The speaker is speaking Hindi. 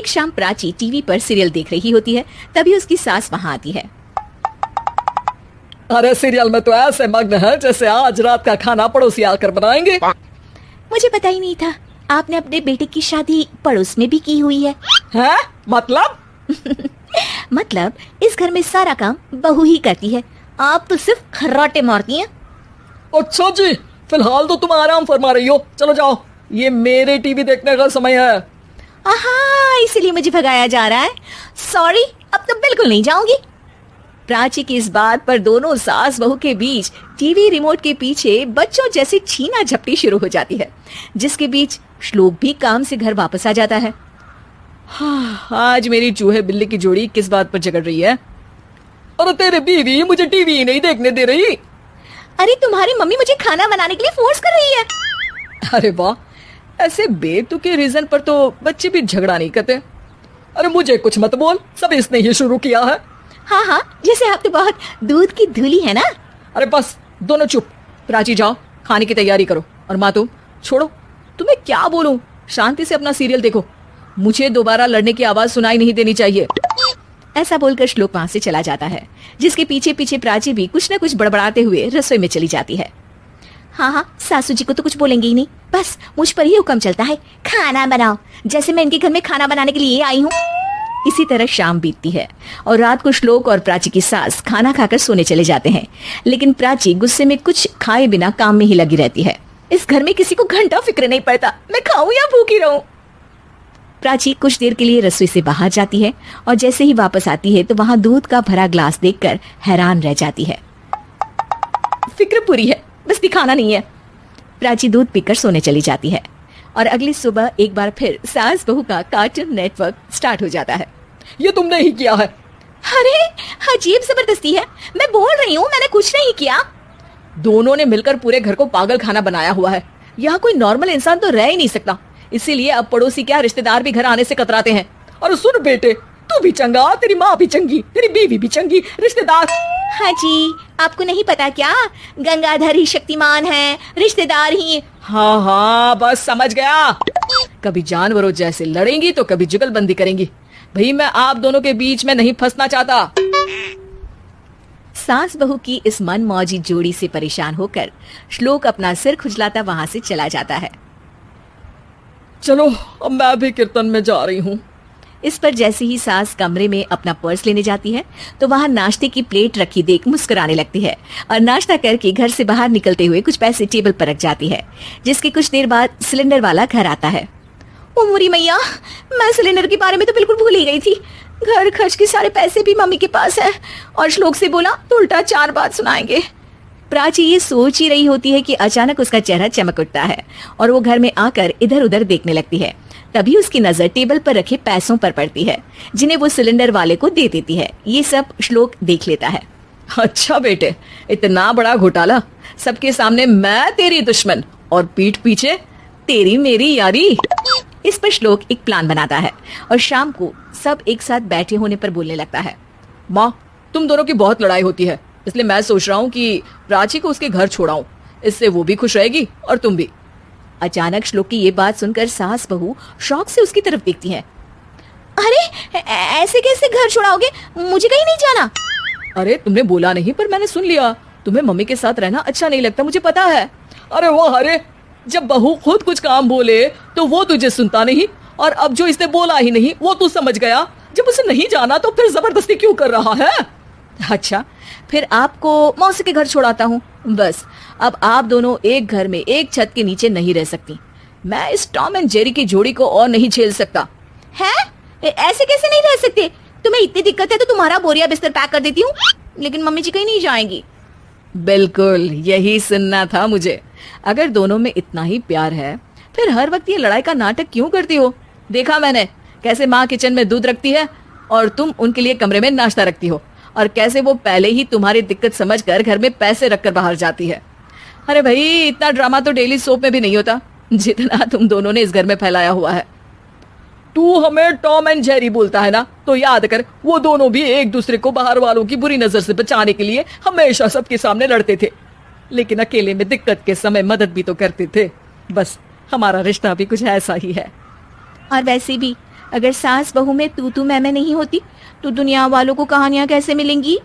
शाम प्राची टीवी पर सीरियल देख रही होती है, तभी उसकी सास वहाँ आती है। अरे सीरियल में तो ऐसे मग्न है जैसे आज रात का खाना पड़ोसी आकर बनाएंगे। मुझे पता ही नहीं था आपने अपने बेटे की शादी पड़ोस में भी की हुई है। हैं? मतलब? मतलब इस घर में सारा काम बहू ही करती है, आप तो सिर्फ खर्राटे मारती हैं। अच्छा जी, फिलहाल तो तुम आराम फरमा रही हो, चलो जाओ, ये मेरे टीवी देखने का समय है। आहा, इसीलिए मुझे भगाया जा रहा है। सॉरी, अब तो बिल्कुल नहीं जाऊंगी। प्राची की इस बात पर दोनों सास बहू के बीच टीवी रिमोट के पीछे बच्चों जैसी छीना झपटी शुरू हो जाती है, जिसके बीच श्लोक भी काम से घर वापस आ जाता है। हाँ, आज मेरी चूहे बिल्ली की जोड़ी किस बात पर झगड़ रही है? अरे तेरे बीवी मुझे टीवी ही नहीं देखने दे रही। अरे तुम्हारी मम्मी मुझे खाना बनाने के लिए फोर्स कर रही है। अरे वाह, ऐसे बेतुके रीजन पर तो बच्चे भी झगड़ा नहीं करते। अरे मुझे कुछ मत बोल, सब इसने ही शुरू किया है। हाँ हाँ, जैसे आप तो बहुत दूध की धूली है ना। अरे बस दोनों चुप। प्राची जाओ, खाने की तैयारी करो। और माँ तुम छोड़ो, तुम्हें क्या बोलूं, शांति से अपना सीरियल देखो, मुझे दोबारा लड़ने की आवाज सुनाई नहीं देनी चाहिए। ऐसा बोलकर श्लोक वहां से चला जाता है, जिसके पीछे पीछे प्राची भी कुछ न कुछ बड़बड़ाते हुए रसोई में चली जाती है। हाँ हाँ, सासू जी को तो कुछ बोलेंगे ही नहीं, बस मुझ पर ही हुक्म चलता है, खाना बनाओ, जैसे मैं इनके घर में खाना बनाने के लिए आई हूँ। इसी तरह शाम बीतती है और रात को श्लोक और प्राची की सास खाना खाकर सोने चले जाते हैं, लेकिन प्राची गुस्से में कुछ खाए बिना काम में ही लगी रहती है। इस घर में किसी को घंटा फिक्र नहीं पड़ता, मैं खाऊं या भूखी रहूं। प्राची कुछ देर के लिए रसोई से बाहर जाती है और जैसे ही वापस आती है तो वहां दूध का भरा ग्लास देखकर हैरान रह जाती है। फिक्र पूरी है, बस दिखाना नहीं है। प्राची दूध पीकर सोने चली जाती है और अगली सुबह एक बार फिर सास बहू का कार्टून नेटवर्क स्टार्ट हो जाता है। ये तुमने ही किया है। अरे अजीब जबरदस्ती है, मैं बोल रही हूँ मैंने कुछ नहीं किया। दोनों ने मिलकर पूरे घर को पागल खाना बनाया हुआ है। यहाँ कोई नॉर्मल इंसान तो रह ही नहीं सकता, इसीलिए अब पड़ोसी क्या रिश्तेदार भी घर आने से कतराते हैं। और सुन बेटे, तू भी चंगा, तेरी माँ भी चंगी, तेरी बीवी भी चंगी, रिश्तेदार। हाँ जी, आपको नहीं पता क्या, गंगाधर ही शक्तिमान है, रिश्तेदार ही। हाँ हाँ, बस समझ गया। कभी जानवरों जैसे लड़ेंगी तो कभी जुगलबंदी करेंगी। भाई मैं आप दोनों के बीच में नहीं फंसना चाहता। सास बहू की इस मन मौजी जोड़ी से परेशान होकर श्लोक अपना सिर खुजलाता वहां से चला जाता है। चलो अब मैं भी कीर्तन में जा रही हूँ। इस पर जैसे ही सास कमरे में अपना पर्स लेने जाती है तो वहां नाश्ते की प्लेट रखी देख मुस्कुराने लगती है और नाश्ता करके घर से बाहर निकलते हुए कुछ पैसे टेबल पर रख जाती है, जिसके कुछ देर बाद सिलेंडर वाला घर आता है। ओ मोरी मैया, मैं सिलेंडर के बारे में तो बिल्कुल भूल ही गई थी। घर खर्च के सारे पैसे भी मम्मी के पास है और श्लोक से बोला तो उल्टा 4 बात सुनाएंगे। प्राची ये सोच ही रही होती है कि अचानक उसका चेहरा चमक उठता है और वो घर में आकर इधर उधर देखने लगती है। तभी उसकी नजर टेबल पर रखे पैसों पर पड़ती है, जिन्हें वो सिलेंडर वाले को दे देती है। ये सब श्लोक देख लेता है। अच्छा बेटे, इतना बड़ा घोटाला, सबके सामने मैं तेरी दुश्मन और पीठ पीछे तेरी मेरी यारी। इस पर श्लोक एक प्लान बनाता है और शाम को सब एक साथ बैठे होने पर बोलने लगता है। माँ, तुम दोनों की बहुत लड़ाई होती है, इसलिए मैं सोच रहा हूँ कि प्राची को उसके घर छोड़ाऊं, इससे वो भी खुश रहेगी और तुम भी। अचानक श्लोक की ये बात सुनकर सास बहू शौक से उसकी तरफ देखती है। अरे ऐसे कैसे घर छोड़ाओगे, मुझे कहीं नहीं जाना। अरे तुमने बोला नहीं पर मैंने सुन लिया, तुम्हें मम्मी के साथ रहना अच्छा नहीं लगता, मुझे पता है। अरे वाह, अरे जब बहू खुद कुछ काम बोले तो वो तुझे सुनता नहीं, और अब जो इसने बोला ही नहीं वो तू समझ गया। जब उसे नहीं जाना तो फिर जबरदस्ती क्यों कर रहा है? अच्छा, फिर आपको मौसी के घर छोड़ाता हूँ। बस अब आप दोनों एक घर में एक छत के नीचे नहीं रह सकती। मैं इस टॉम एंड जेरी की जोड़ी को और नहीं झेल सकता। है? ऐसे कैसे नहीं रह सकते? तुम्हें इतनी दिक्कत है तो तुम्हारा बोरिया बिस्तर पैक कर देती हूँ, लेकिन मम्मी जी कहीं नहीं जाएंगी। बिल्कुल यही सुनना था मुझे। अगर दोनों में इतना ही प्यार है फिर हर वक्त ये लड़ाई का नाटक क्यों करती हो? देखा मैंने कैसे माँ किचन में दूध रखती है और तुम उनके लिए कमरे में नाश्ता रखती हो, और कैसे वो पहले ही तुम्हारी दिक्कत समझकर घर में पैसे रखकर बाहर जाती है। अरे भाई, इतना ड्रामा तो डेली सोप में भी नहीं होता जितना तुम दोनों ने इस घर में फैलाया हुआ है। तू हमें टॉम एंड जेरी बोलता है ना, तो याद कर वो दोनों भी एक दूसरे को बाहर वालों की बुरी नजर से बचाने के लिए हमेशा सबके सामने लड़ते थे, लेकिन अकेले में दिक्कत के समय मदद भी तो करते थे। बस हमारा रिश्ता भी कुछ ऐसा ही है। और वैसे भी अगर सास बहू में तू मैं नहीं होती तो दुनिया वालों को कहानियां कैसे मिलेंगी?